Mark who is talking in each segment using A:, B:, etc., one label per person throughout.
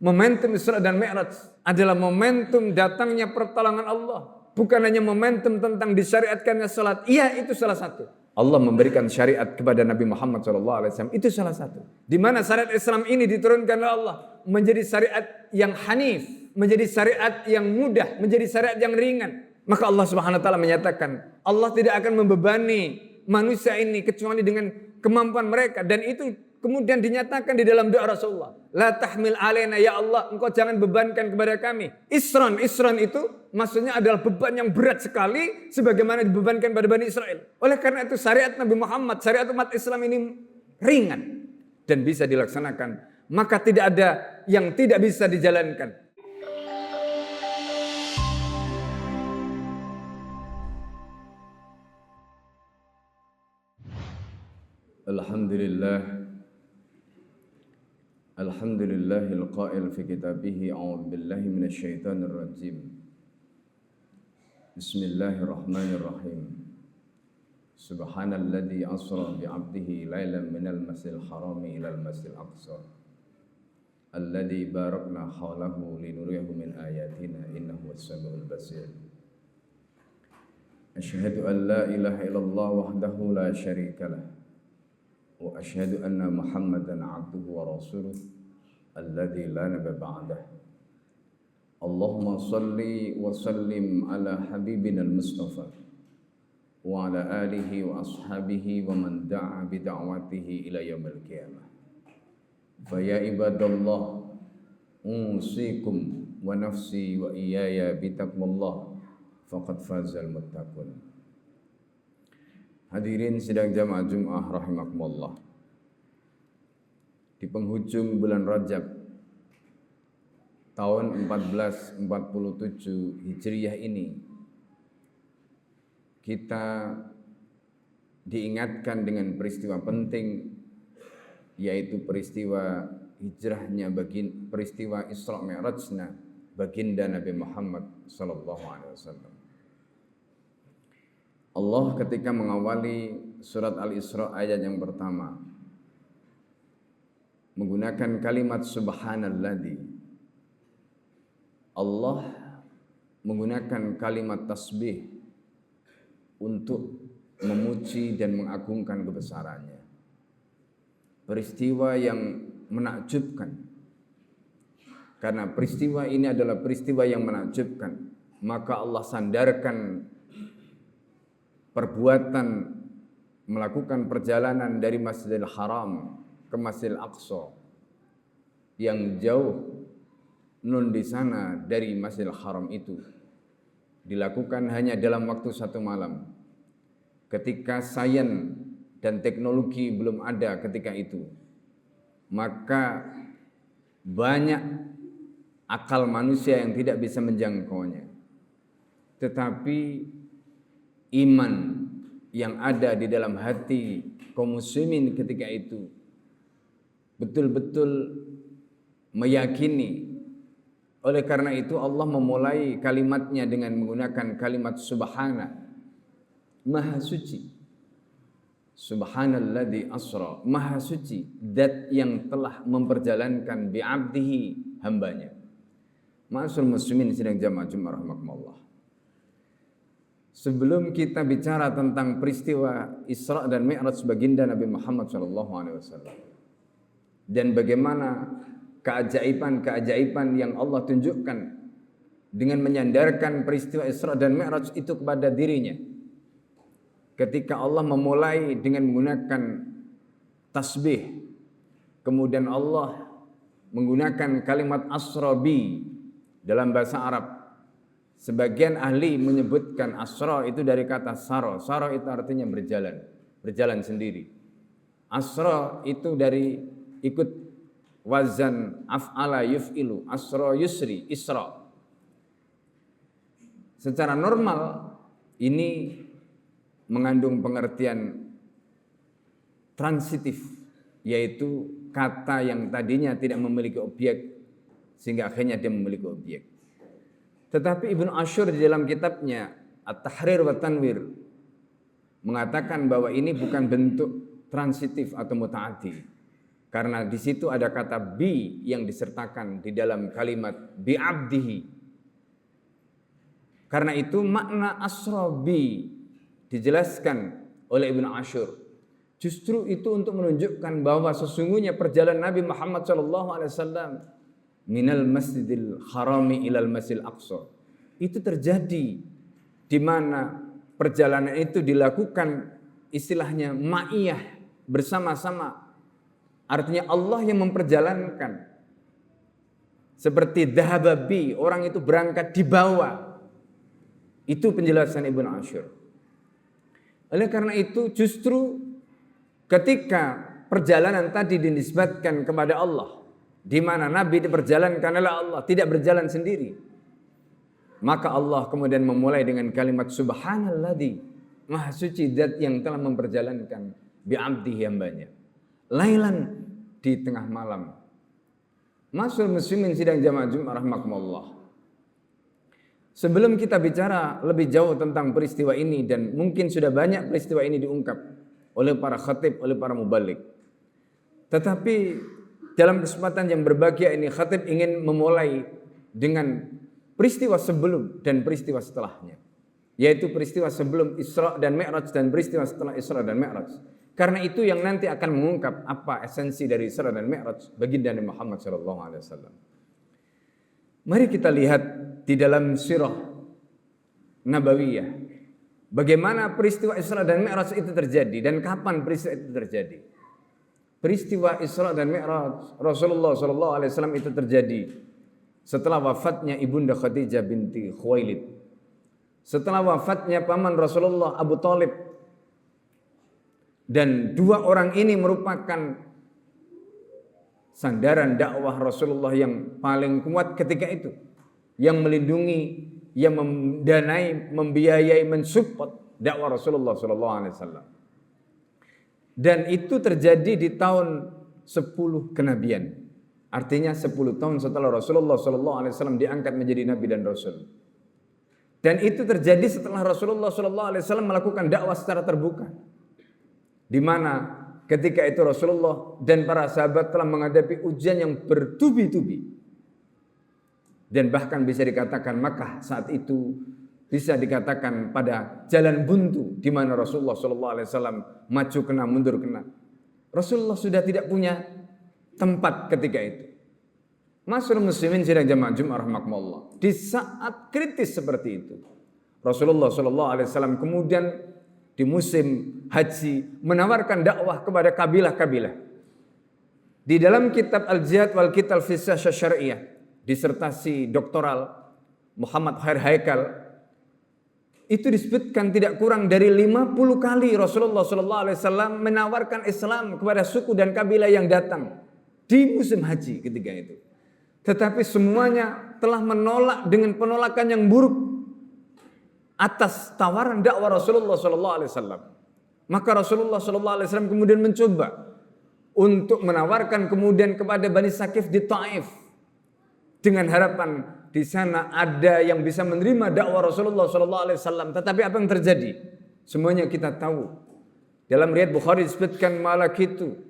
A: Momentum Isra dan Mi'raj adalah momentum datangnya pertolongan Allah. Bukan hanya momentum tentang disyariatkannya salat. Iya, itu salah satu. Allah memberikan syariat kepada Nabi Muhammad SAW. Itu salah satu. Di mana syariat Islam ini diturunkan oleh Allah. Menjadi syariat yang hanif. Menjadi syariat yang mudah. Menjadi syariat yang ringan. Maka Allah Subhanahu Wa Taala menyatakan. Allah tidak akan membebani manusia ini kecuali dengan kemampuan mereka. Dan itu kemudian dinyatakan di dalam doa Rasulullah. La tahmil alaina ya Allah, engkau jangan bebankan kepada kami. Isran itu maksudnya adalah beban yang berat sekali sebagaimana dibebankan pada Bani Israel. Oleh karena itu syariat Nabi Muhammad, syariat umat Islam ini ringan dan bisa dilaksanakan. Maka tidak ada yang tidak bisa dijalankan. Alhamdulillahil qail fi kitabih a'udzu billahi minasyaitonir rajim. Bismillahirrahmanirrahim. Subhanalladzi asra bi 'abdihi lailan minal masjidil harami ilal masjidil aqsa. Alladzi barakna hawlahu linuriyahu min ayatina innahu was-sami'ul basir. Asyhadu an la ilaha illallah wahdahu la syarikalah. Wa asyhadu anna Muhammadan 'abduhu wa rasuluh alladzi la nabiyya ba'dah. Allahumma shalli wa sallim ala habibina al-Mustafa wa ala alihi wa ashabihi wa man da'a bi da'watihi ila yaumil qiyamah. Fa ya ibadallah usikum wa nafsi wa iyaya bi taqwallah faqad fazal muttaqun. Hadirin sidang jamaah Jumat rahimakumullah. Di penghujung bulan Rajab tahun 1447 Hijriah ini kita diingatkan dengan peristiwa penting, yaitu peristiwa hijrahnya peristiwa Isra Mi'rajnya baginda Nabi Muhammad sallallahu alaihi wasallam. Allah ketika mengawali surat Al-Isra ayat yang pertama menggunakan kalimat subhanalladzi. Allah menggunakan kalimat tasbih untuk memuji dan mengagungkan kebesarannya. Peristiwa yang menakjubkan. Karena peristiwa ini adalah peristiwa yang menakjubkan, maka Allah sandarkan perbuatan melakukan perjalanan dari Masjidil Haram ke Masjidil Aqsa yang jauh nun di sana dari Masjidil Haram itu dilakukan hanya dalam waktu satu malam, ketika sains dan teknologi belum ada ketika itu. Maka banyak akal manusia yang tidak bisa menjangkaunya, tetapi iman yang ada di dalam hati kaum muslimin ketika itu betul-betul meyakini. Oleh karena itu Allah memulai kalimatnya dengan menggunakan kalimat subhana, maha suci. Subhanalladzi asra, maha suci, zat yang telah memperjalankan bi'abdihi, hambanya. Ma'asyiral muslimin sidang jamaah Jumat rahimakumullah. Sebelum kita bicara tentang peristiwa Isra dan Mi'raj baginda Nabi Muhammad SAW dan bagaimana keajaiban-keajaiban yang Allah tunjukkan dengan menyandarkan peristiwa Isra dan Mi'raj itu kepada dirinya, ketika Allah memulai dengan menggunakan tasbih, kemudian Allah menggunakan kalimat asrabi dalam bahasa Arab. Sebagian ahli menyebutkan asra itu dari kata sara. Sara itu artinya berjalan, berjalan sendiri. Asra itu dari ikut wazan af'ala yuf'ilu, asra yusri, isra. Secara normal ini mengandung pengertian transitif, yaitu kata yang tadinya tidak memiliki objek sehingga akhirnya dia memiliki objek. Tetapi Ibnu Asyur di dalam kitabnya At-Tahrir wa Tanwir mengatakan bahwa ini bukan bentuk transitif atau muta'addi. Karena di situ ada kata bi yang disertakan di dalam kalimat bi abdihi. Karena itu makna asra bi dijelaskan oleh Ibnu Ashur. Justru itu untuk menunjukkan bahwa sesungguhnya perjalanan Nabi Muhammad SAW minal masjidil harami ilal masjidil aqsa itu terjadi di mana perjalanan itu dilakukan istilahnya ma'iyah bersama-sama. Artinya Allah yang memperjalankan. Seperti dhahababi, orang itu berangkat di bawah. Itu penjelasan Ibnu Ashur. Oleh karena itu justru ketika perjalanan tadi dinisbatkan kepada Allah, di mana Nabi diperjalankan oleh Allah, tidak berjalan sendiri. Maka Allah kemudian memulai dengan kalimat subhanalladzi, maha suci zat yang telah memperjalankan bi'abdihi hambanya. Lailan di tengah malam. Masyaallah muslimin sidang jamaah Jumat rahimakumullah. Sebelum kita bicara lebih jauh tentang peristiwa ini, dan mungkin sudah banyak peristiwa ini diungkap oleh para khatib, oleh para mubaligh. Tetapi dalam kesempatan yang berbahagia ini, khatib ingin memulai dengan peristiwa sebelum dan peristiwa setelahnya. Yaitu peristiwa sebelum Isra dan Mi'raj dan peristiwa setelah Isra dan Mi'raj. Karena itu yang nanti akan mengungkap apa esensi dari Isra dan Mi'raj baginda Nabi Muhammad SAW. Mari kita lihat di dalam sirah Nabawiyah bagaimana peristiwa Isra dan Mi'raj itu terjadi dan kapan peristiwa itu terjadi. Peristiwa Isra dan Mi'raj Rasulullah SAW itu terjadi setelah wafatnya ibunda Khadijah binti Khuwailid, setelah wafatnya paman Rasulullah Abu Thalib. Dan dua orang ini merupakan sandaran dakwah Rasulullah yang paling kuat ketika itu, yang melindungi, yang mendanai, membiayai, mensupport dakwah Rasulullah SAW. Dan itu terjadi di tahun 10 kenabian. Artinya 10 tahun setelah Rasulullah SAW diangkat menjadi Nabi dan Rasul. Dan itu terjadi setelah Rasulullah SAW melakukan dakwah secara terbuka. Di mana ketika itu Rasulullah dan para sahabat telah menghadapi ujian yang bertubi-tubi. Dan bahkan bisa dikatakan Makkah saat itu bisa dikatakan pada jalan buntu di mana Rasulullah SAW maju kena mundur kena. Rasulullah sudah tidak punya tempat ketika itu. Masyaallah muslimin sidang jamaah Jumat rahimakumullah. Di saat kritis seperti itu, Rasulullah SAW kemudian di musim haji menawarkan dakwah kepada kabilah-kabilah. Di dalam kitab Al-Jihad wal Qital fi Syariah, disertasi doktoral Muhammad Khair Haikal, itu disebutkan tidak kurang dari 50 kali Rasulullah SAW menawarkan Islam kepada suku dan kabilah yang datang di musim haji ketika itu. Tetapi semuanya telah menolak dengan penolakan yang buruk atas tawaran dakwah Rasulullah SAW. Maka Rasulullah SAW kemudian mencoba untuk menawarkan kemudian kepada Bani Saqif di Taif dengan harapan di sana ada yang bisa menerima dakwah Rasulullah SAW. Tetapi apa yang terjadi? Semuanya kita tahu. Dalam riwayat Bukhari disebutkan malak itu,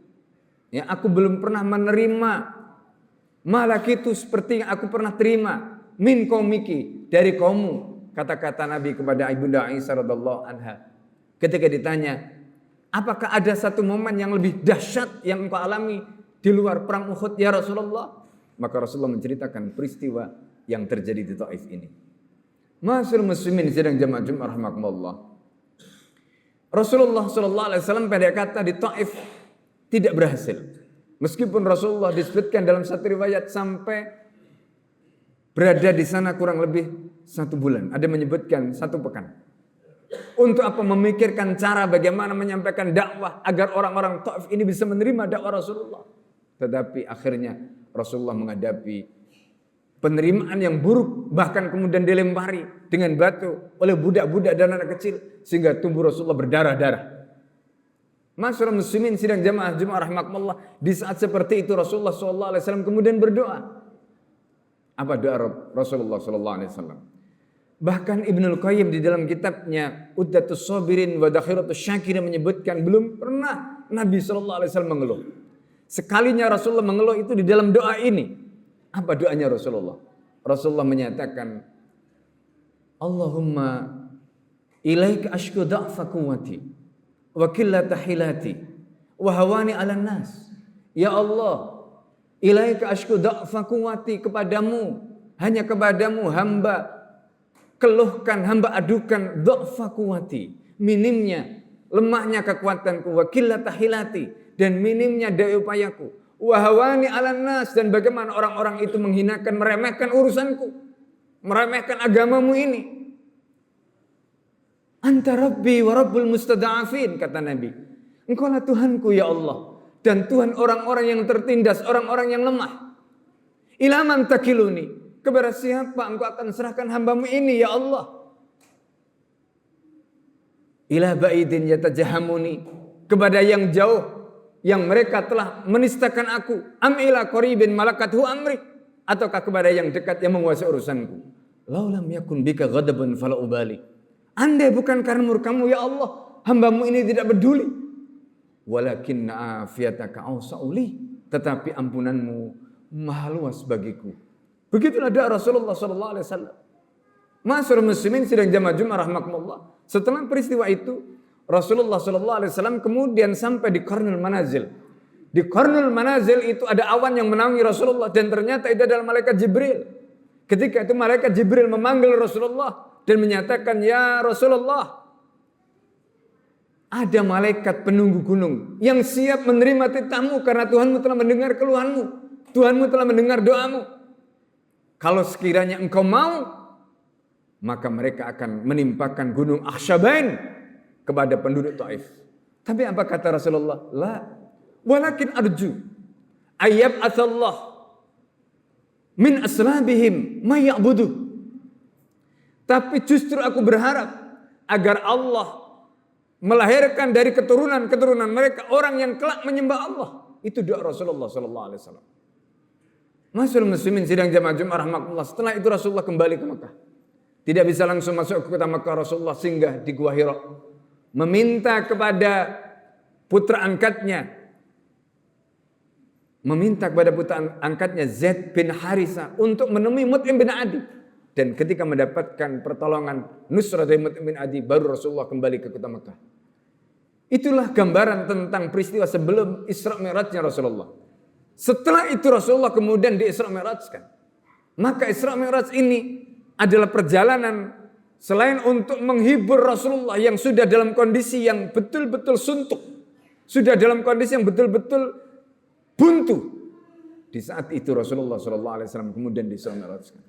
A: ya, aku belum pernah menerima malak itu seperti yang aku pernah terima min qaumiki, dari kaummu. Kata-kata Nabi kepada Ibunda Aisyah radhiyallahu anha ketika ditanya, apakah ada satu momen yang lebih dahsyat yang engkau alami di luar perang Uhud ya Rasulullah? Maka Rasulullah menceritakan peristiwa yang terjadi di Taif ini. Masyaallah muslimin sidang jamaah Jumat rahimakumullah. Rasulullah SAW pada kata di Taif tidak berhasil. Meskipun Rasulullah disebutkan dalam satu riwayat sampai berada di sana kurang lebih 1 bulan. Ada menyebutkan 1 pekan. Untuk apa? Memikirkan cara bagaimana menyampaikan dakwah agar orang-orang Taif ini bisa menerima dakwah Rasulullah. Tetapi akhirnya Rasulullah menghadapi penerimaan yang buruk, bahkan kemudian dilempari dengan batu oleh budak-budak dan anak kecil sehingga tubuh Rasulullah berdarah-darah. Masyaallah muslimin sidang jamaah Jumat rahimakumullah, di saat seperti itu Rasulullah SAW kemudian berdoa. Apa doa Rasulullah SAW? Bahkan Ibnul Qayyim di dalam kitabnya Uddatus Sabirin wa Dakhiratus Syakirin menyebutkan belum pernah Nabi SAW mengeluh. Sekalinya Rasulullah mengeluh itu di dalam doa ini. Apa doanya Rasulullah? Rasulullah menyatakan, Allahumma ilaika ashku da'fa quwwati wa qillata hilati wa hawani 'alan nas. Ya Allah, ilaika ashku da'fa quwwati, kepadamu, hanya kepadamu hamba keluhkan, hamba adukan da'fa quwwati, minimnya, lemahnya kekuatanku, wa qillata hilati, dan minimnya daya upayaku, wa hawani 'alan nas, dan bagaimana orang-orang itu menghinakan, meremehkan urusanku, meremehkan agamamu ini. Anta Rabbi wa Rabbul mustada'afin, kata Nabi. Engkaulah Tuhanku ya Allah, dan Tuhan orang-orang yang tertindas, orang-orang yang lemah. Ila man takiluni, kepada siapa engkau akan serahkan hambamu ini ya Allah? Ila ba'idin yatajahamuni, kepada yang jauh, yang mereka telah menistakan aku. Am ila qaribin malakathu amri, ataukah kepada yang dekat yang menguasai urusanku. Laulam yakun bika ghadabun fala ubali, andai bukan karena murkamu ya Allah, hambamu ini tidak peduli. Walakinna afiyataka awsa'uli, tetapi ampunanmu maha luas bagiku. Begitulah doa Rasulullah sallallahu alaihi wasallam. Ma'asyiral muslimin sidang jamaah Jumat rahimakumullah. Setelah peristiwa itu, Rasulullah sallallahu alaihi wasallam kemudian sampai di Qarnul Manazil. Di Qarnul Manazil itu ada awan yang menaungi Rasulullah, dan ternyata itu adalah malaikat Jibril. Ketika itu malaikat Jibril memanggil Rasulullah dan menyatakan, "Ya Rasulullah, ada malaikat penunggu gunung yang siap menerima titahmu karena Tuhanmu telah mendengar keluhanmu. Tuhanmu telah mendengar doamu. Kalau sekiranya engkau mau, maka mereka akan menimpakan gunung Akhsyabain kepada penduduk Taif." Tapi apa kata Rasulullah? La, walakin arju ayyab athallah min aslabihim ma ya'budu. Tapi justru aku berharap agar Allah melahirkan dari keturunan-keturunan mereka orang yang kelak menyembah Allah. Itu doa Rasulullah sallallahu alaihi wasallam. Ma'asyiral muslimin sidang jamaah Jumat rahimakumullah. Setelah itu Rasulullah kembali ke Mekah. Tidak bisa langsung masuk ke kota Mekah. Rasulullah singgah di Gua Hira, meminta kepada putra angkatnya Zaid bin Harithah untuk menemui Mut'im bin Adi. Dan ketika mendapatkan pertolongan nusrah dari Mut'im bin Adi, baru Rasulullah kembali ke kota Mekah. Itulah gambaran tentang peristiwa sebelum Isra Mi'rajnya Rasulullah. Setelah itu Rasulullah kemudian di Isra Mi'rajkan. Maka Isra Mi'raj ini adalah perjalanan selain untuk menghibur Rasulullah yang sudah dalam kondisi yang betul-betul suntuk, sudah dalam kondisi yang betul-betul buntu. Di saat itu Rasulullah SAW kemudian di Isra Mi'rajkan.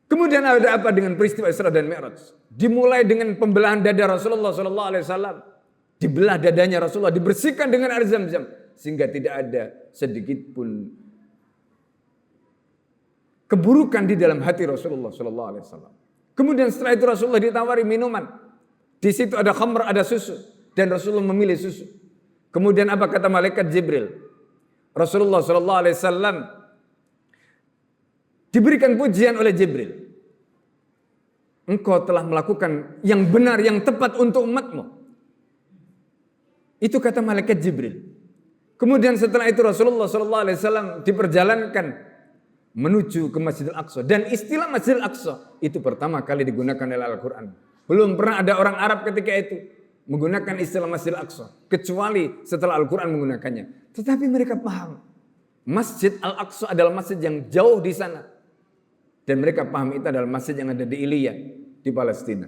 A: Kemudian ada apa dengan peristiwa Isra dan Mi'raj? Dimulai dengan pembelahan dada Rasulullah SAW. Dibelah dadanya Rasulullah, dibersihkan dengan air Zam-Zam, sehingga tidak ada sedikit pun keburukan di dalam hati Rasulullah SAW. Kemudian setelah itu Rasulullah ditawari minuman. Di situ ada khamr, ada susu, dan Rasulullah memilih susu. Kemudian apa kata malaikat Jibril? Rasulullah SAW diberikan pujian oleh Jibril. Engkau telah melakukan yang benar, yang tepat untuk umatmu. Itu kata malaikat Jibril. Kemudian setelah itu Rasulullah SAW diperjalankan menuju ke Masjidil Aqsa. Dan istilah Masjidil Aqsa itu pertama kali digunakan oleh Al-Quran. Belum pernah ada orang Arab ketika itu menggunakan istilah Masjidil Aqsa, kecuali setelah Al-Quran menggunakannya. Tetapi mereka paham Masjid Al-Aqsa adalah masjid yang jauh di sana. Dan mereka paham itu adalah masjid yang ada di Ilya, di Palestina.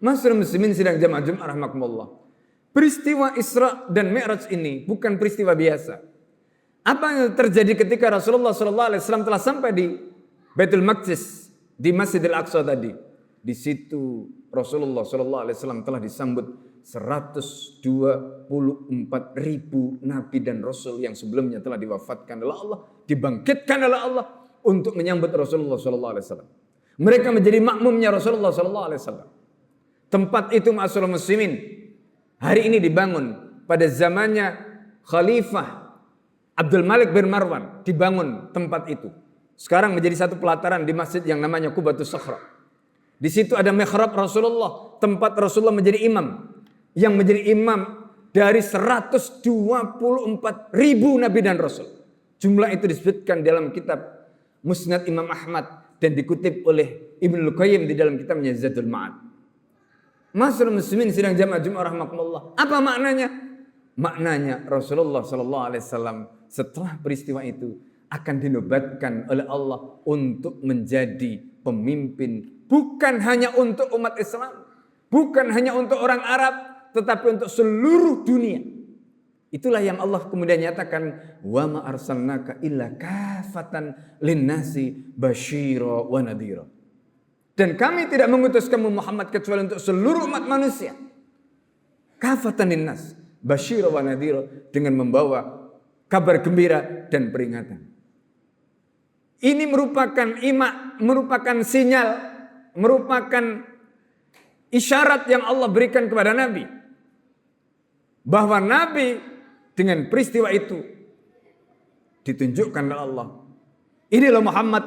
A: Ma'asyiral muslimin sidang jamaah Jumat rahimakumullah. Peristiwa Isra dan Mi'raj ini bukan peristiwa biasa. Apa yang terjadi ketika Rasulullah SAW telah sampai di Baitul Maqdis, di Masjidil Aqsa tadi? Di situ Rasulullah SAW telah disambut 124.000 nabi dan rasul yang sebelumnya telah diwafatkan oleh Allah, dibangkitkan oleh Allah untuk menyambut Rasulullah SAW. Mereka menjadi makmumnya Rasulullah SAW. Tempat itu ma'asyiral muslimin hari ini dibangun pada zamannya Khalifah Abdul Malik bin Marwan, dibangun tempat itu. Sekarang menjadi satu pelataran di masjid yang namanya Qubatus Sakhra. Di situ ada mihrab Rasulullah, tempat Rasulullah menjadi imam. Yang menjadi imam dari 124.000 nabi dan rasul. Jumlah itu disebutkan dalam kitab Musnad Imam Ahmad dan dikutip oleh Ibnul Qayyim di dalam kitabnya Zadul Ma'ad. Masyaallah muslimin sidang jamaah Jumat rahimakumullah. Apa maknanya? Maknanya Rasulullah sallallahu alaihi wasallam setelah peristiwa itu akan dinobatkan oleh Allah untuk menjadi pemimpin, bukan hanya untuk umat Islam, bukan hanya untuk orang Arab, tetapi untuk seluruh dunia. Itulah yang Allah kemudian nyatakan, wa ma arsalnaka illa kafatan linnasi basyira wa nadhira. Dan kami tidak mengutus kamu Muhammad kecuali untuk seluruh umat manusia. Kafatan linnas basyira wa nadhira, dengan membawa kabar gembira dan peringatan. Ini merupakan sinyal, merupakan isyarat yang Allah berikan kepada Nabi. Bahwa Nabi dengan peristiwa itu ditunjukkan oleh Allah. Inilah Muhammad,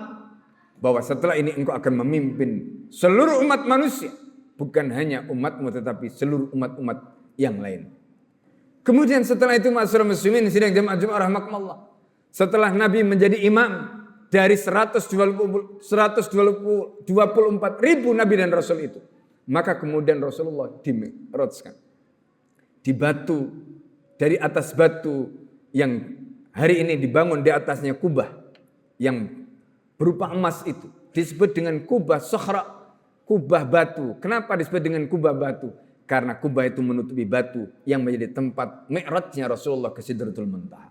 A: bahwa setelah ini engkau akan memimpin seluruh umat manusia. Bukan hanya umatmu tetapi seluruh umat-umat yang lain. Kemudian setelah itu ma'asyiral muslimin sidang jamaah Jumat rahimakumullah. Setelah Nabi menjadi imam dari 124.000 nabi dan rasul itu, maka kemudian Rasulullah dimi'rajkan di batu, dari atas batu yang hari ini dibangun di atasnya kubah yang berupa emas, itu disebut dengan kubah Sakhra, kubah batu. Kenapa disebut dengan kubah batu? Karena kubah itu menutupi batu yang menjadi tempat mi'rajnya Rasulullah ke Sidratul Muntaha.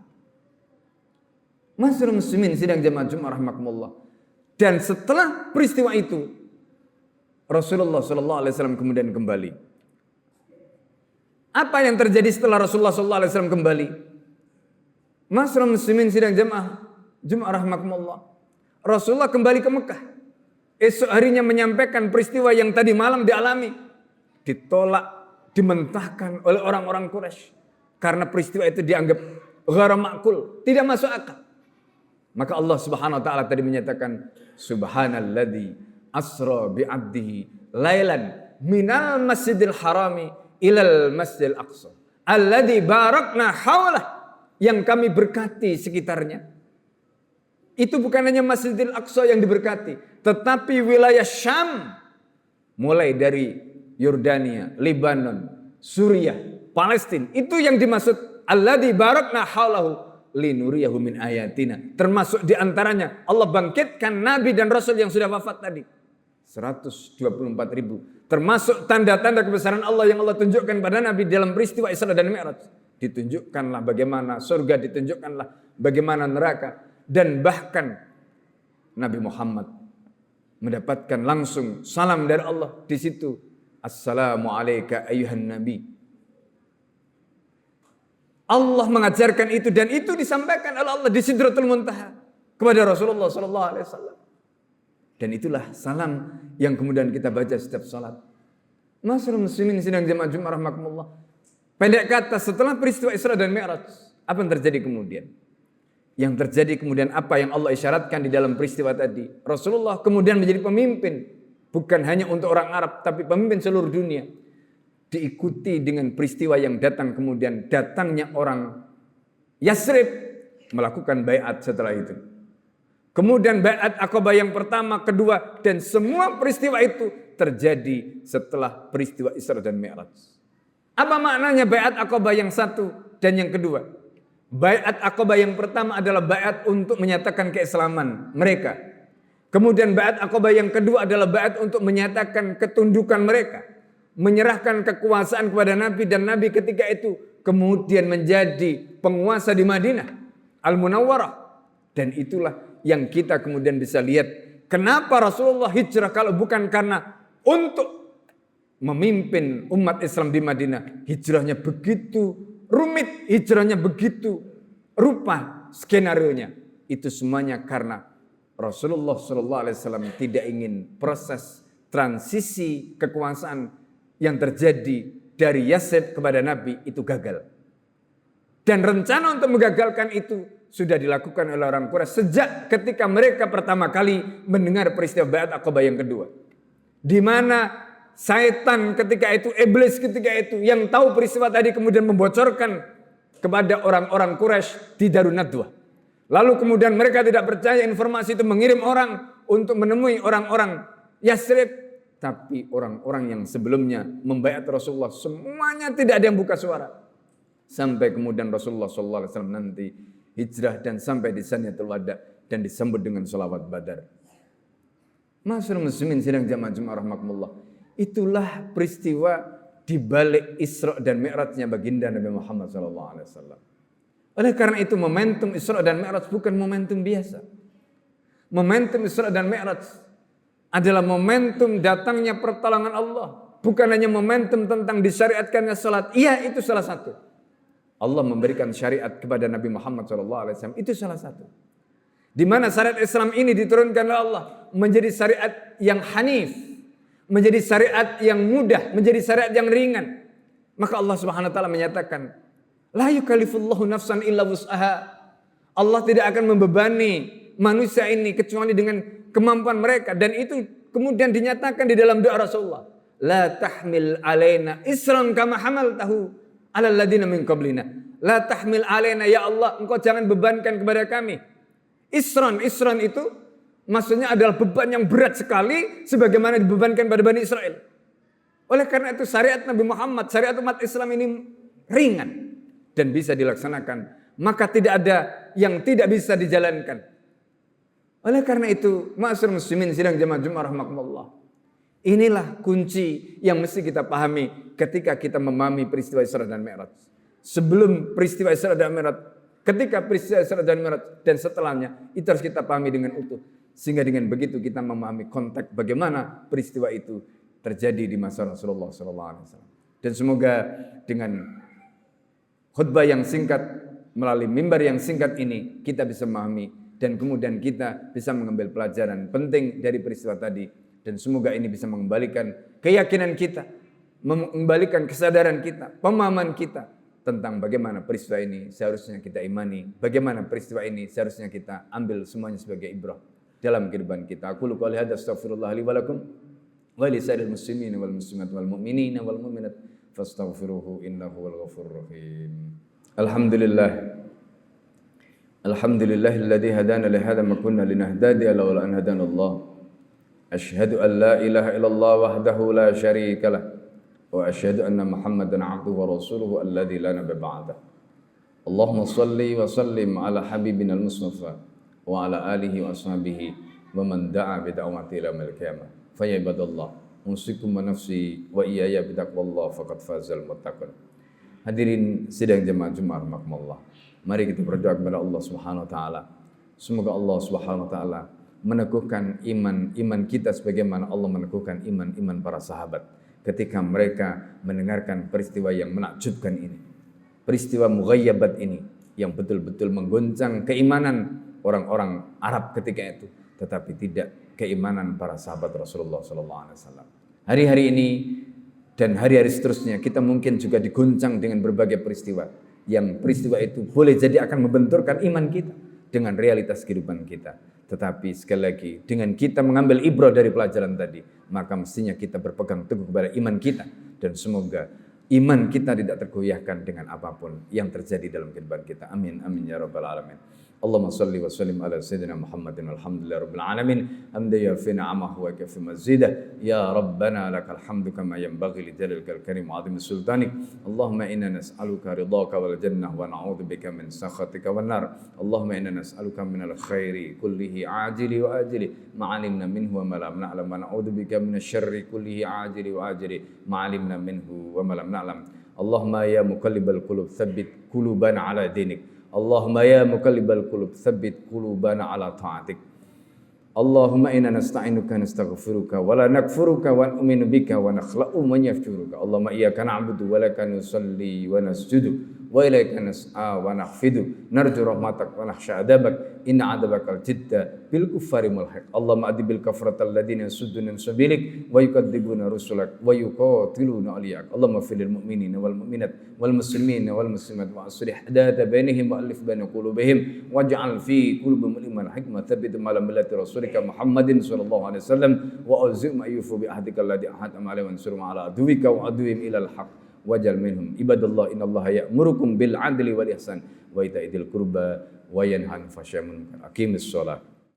A: Masyaallah muslimin sidang jamaah Jumat rahimakumullah. Dan setelah peristiwa itu Rasulullah sallallahu alaihi wasallam kemudian kembali. Apa yang terjadi setelah Rasulullah sallallahu alaihi wasallam kembali? Masyaallah muslimin sidang jamaah Jumat rahimakumullah. Rasulullah kembali ke Mekah. Esok harinya menyampaikan peristiwa yang tadi malam dialami. Ditolak, dimentahkan oleh orang-orang Quraisy. Karena peristiwa itu dianggap ghara ma'qul, tidak masuk akal. Maka Allah Subhanahu wa taala tadi menyatakan, subhanalladzi asra bi'abdihi lailan minal masjidil harami ilal masjidil aqsa alladzi barakna haulah, yang kami berkati sekitarnya. Itu bukan hanya Masjidil Aqsa yang diberkati, tetapi wilayah Syam, mulai dari Yordania, Lebanon, Suriah, Palestina, itu yang dimaksud alladzi barakna haulahu linuriyahu min ayatina. Termasuk diantaranya Allah bangkitkan nabi dan rasul yang sudah wafat tadi 124.000. Termasuk tanda-tanda kebesaran Allah yang Allah tunjukkan pada Nabi dalam peristiwa Isra dan Mi'raj. Ditunjukkanlah bagaimana surga, ditunjukkanlah bagaimana neraka, dan bahkan Nabi Muhammad mendapatkan langsung salam dari Allah di situ. Assalamu alayka ayyuhan nabi. Allah mengajarkan itu, dan itu disampaikan oleh Allah di Sidratul Muntaha kepada Rasulullah sallallahu alaihi wasallam. Dan itulah salam yang kemudian kita baca setiap salat. Masyaallah muslimin sidang jamaah Jumat rahimakumullah. Pendek kata, setelah peristiwa Isra dan Mi'raj, apa yang terjadi kemudian? Yang terjadi kemudian apa yang Allah isyaratkan di dalam peristiwa tadi. Rasulullah kemudian menjadi pemimpin. Bukan hanya untuk orang Arab, tapi pemimpin seluruh dunia. Diikuti dengan peristiwa yang datang kemudian. Datangnya orang Yasrib melakukan baiat setelah itu. Kemudian baiat Aqabah yang pertama, kedua, dan semua peristiwa itu terjadi setelah peristiwa Isra dan Mi'raj. Apa maknanya baiat Aqabah yang satu dan yang kedua? Baiat Aqabah yang pertama adalah baiat untuk menyatakan keislaman mereka. Kemudian baiat Aqabah yang kedua adalah baiat untuk menyatakan ketundukan mereka, menyerahkan kekuasaan kepada Nabi, dan Nabi ketika itu kemudian menjadi penguasa di Madinah Al-Munawwarah. Dan itulah yang kita kemudian bisa lihat kenapa Rasulullah hijrah kalau bukan karena untuk memimpin umat Islam di Madinah. Hijrahnya begitu rumit, hijrahnya begitu rupa skenarionya. Itu semuanya karena Rasulullah SAW tidak ingin proses transisi kekuasaan yang terjadi dari Yasrib kepada Nabi itu gagal. Dan rencana untuk menggagalkan itu sudah dilakukan oleh orang Quraisy sejak ketika mereka pertama kali mendengar peristiwa baiat Aqabah yang kedua. Di mana Syaitan ketika itu, iblis ketika itu yang tahu peristiwa tadi kemudian membocorkan kepada orang-orang Quraisy di Darun Nadwah. Lalu kemudian mereka tidak percaya informasi itu, mengirim orang untuk menemui orang-orang Yasrib. Tapi orang-orang yang sebelumnya membaiat Rasulullah semuanya tidak ada yang buka suara. Sampai kemudian Rasulullah SAW nanti hijrah dan sampai di Saniyatul Wada dan disambut dengan sholawat Badar. Masyaallah muslimin sidang jamaah Jumat rahmatullah. Itulah peristiwa di balik Isra dan Mi'rajnya baginda Nabi Muhammad SAW. Oleh karena itu momentum Isra dan Mi'raj bukan momentum biasa. Momentum Isra dan Mi'raj adalah momentum datangnya pertolongan Allah. Bukan hanya momentum tentang disyariatkannya salat. Iya, itu salah satu. Allah memberikan syariat kepada Nabi Muhammad SAW. Itu salah satu. Di mana syariat Islam ini diturunkan oleh Allah menjadi syariat yang hanif, menjadi syariat yang mudah, menjadi syariat yang ringan. Maka Allah Subhanahu wa taala menyatakan, la yukallifullahu nafsan illa wus'aha. Allah tidak akan membebani manusia ini kecuali dengan kemampuan mereka, dan itu kemudian dinyatakan di dalam doa Rasulullah. La tahmil alaina isran kama hamaltahu alal ladina min qablina. La tahmil alaina, ya Allah, engkau jangan bebankan kepada kami. Isran itu maksudnya adalah beban yang berat sekali sebagaimana dibebankan pada Bani Israel. Oleh karena itu syariat Nabi Muhammad, syariat umat Islam ini ringan dan bisa dilaksanakan. Maka tidak ada yang tidak bisa dijalankan. Oleh karena itu, ma'asyiral muslimin sidang jamaah Jumat rahmatullah. Inilah kunci yang mesti kita pahami ketika kita memahami peristiwa Isra dan Mi'raj. Sebelum peristiwa Isra dan Mi'raj, ketika peristiwa Isra dan Mi'raj, dan setelahnya, itu harus kita pahami dengan utuh. Sehingga dengan begitu kita memahami konteks bagaimana peristiwa itu terjadi di masa Rasulullah SAW. Dan semoga dengan khutbah yang singkat, melalui mimbar yang singkat ini, kita bisa memahami dan kemudian kita bisa mengambil pelajaran penting dari peristiwa tadi. Dan semoga ini bisa mengembalikan keyakinan kita, mengembalikan kesadaran kita, pemahaman kita tentang bagaimana peristiwa ini seharusnya kita imani, bagaimana peristiwa ini seharusnya kita ambil semuanya sebagai ibrah dalam kehidupan kita. Aku qouli hadza astaghfirullah li wa lakum wa li sa'iril muslimin wal muslimat wal mu'minin wal mu'minat fastaghfiruhu innahu wal ghafurur rahim. Alhamdulillah. Alhamdulillahilladzi hadana li hadza ma kunna linahtadiya laula an hadana Allah. Asyhadu an la ilaha illallah wahdahu la syarika lah. Wa asyhadu anna Muhammadan abduhu wa rasuluhu alladzi la nabiyya ba'dah. Allahumma shalli wa sallim ala habibina al-mustafa wa ala alihi wa ashabihi wa man da'a bi da'wati ila yaumil qiyamah. Fa ya ibadallah, usikum wa nafsi wa iyaya bi taqwallah faqad fazal muttaqun. Hadirin sidang jemaah Jumat rahmatullah. Mari kita berdoa kepada Allah Subhanahu wa taala. Semoga Allah Subhanahu wa taala meneguhkan iman kita sebagaimana Allah meneguhkan iman para sahabat ketika mereka mendengarkan peristiwa yang menakjubkan ini. Peristiwa mughayyabat ini yang betul-betul menggoncang keimanan orang-orang Arab ketika itu, tetapi tidak keimanan para sahabat Rasulullah SAW. Hari-hari ini dan hari-hari seterusnya kita mungkin juga diguncang dengan berbagai peristiwa, yang peristiwa itu boleh jadi akan membenturkan iman kita dengan realitas kehidupan kita. Tetapi sekali lagi, dengan kita mengambil ibrah dari pelajaran tadi, maka mestinya kita berpegang teguh kepada iman kita. Dan semoga iman kita tidak tergoyahkan dengan apapun yang terjadi dalam kehidupan kita. Amin, amin ya rabbal alamin. Allahumma salli wa sallim ala sayyidina Muhammadin alhamdulillah rabbil alamin. Hamda yafi ni'amahu wa kafi mazidah. Ya Rabbana lakal hamdu kama yanbaghi li jalalil karim wa 'azimi sultanik. Allahumma inna nas'aluka ridhaka wal jannah wa na'udzubika min sakhatika wan nar. Allahumma inna nas'aluka minal khairi kullihi ajili wa ajili ma 'alimna minhu wa ma lam na'lam wa na'udzubika minasy syarri kullihi ajili wa ajili ma 'alimna minhu wa ma lam na'lam. Allahumma ya muqallibal qulub tsabbit qulubana 'ala dinik. Allahumma ya muqallibal qulub tsabbit qulubana 'ala ta'atik. Allahumma inna nasta'inuka nastaghfiruka wa la nakfuruka wa nu'minu bika wa nakhla'u man yafjuruka. Allahumma iyyaka na'budu wa laka nusalli wa nasjudu wa ilaika nas'a wa nahfidu narju rahmatak wa nakhsha adabak inna adabakal jidda bil kuffari mulhiq. Allahumma adibil kafratal ladina yasudduna sabilik wa yukadzibuna rusulak wa yuqatiluna awliyak. Allahumma fil mu'minina wal mu'minat wal muslimina wal muslimat wa aslih hadata bainihim wa alif baina qulubihim waj'al fi qulubihim ilman hikmah thabbit ala millati rasulika Muhammadin sallallahu alaihi wasallam wa auzim ayyufu bi ahdika alladhi ahadta alaihi wa ansur ala aduwika wa aduwim ilal haq wajal minhum ibadallah innallaha ya'murukum bil adli wal ihsan wa ita'i dzil qurba wa yanha 'anil fahsya'i wal munkar. Aqimis shalah.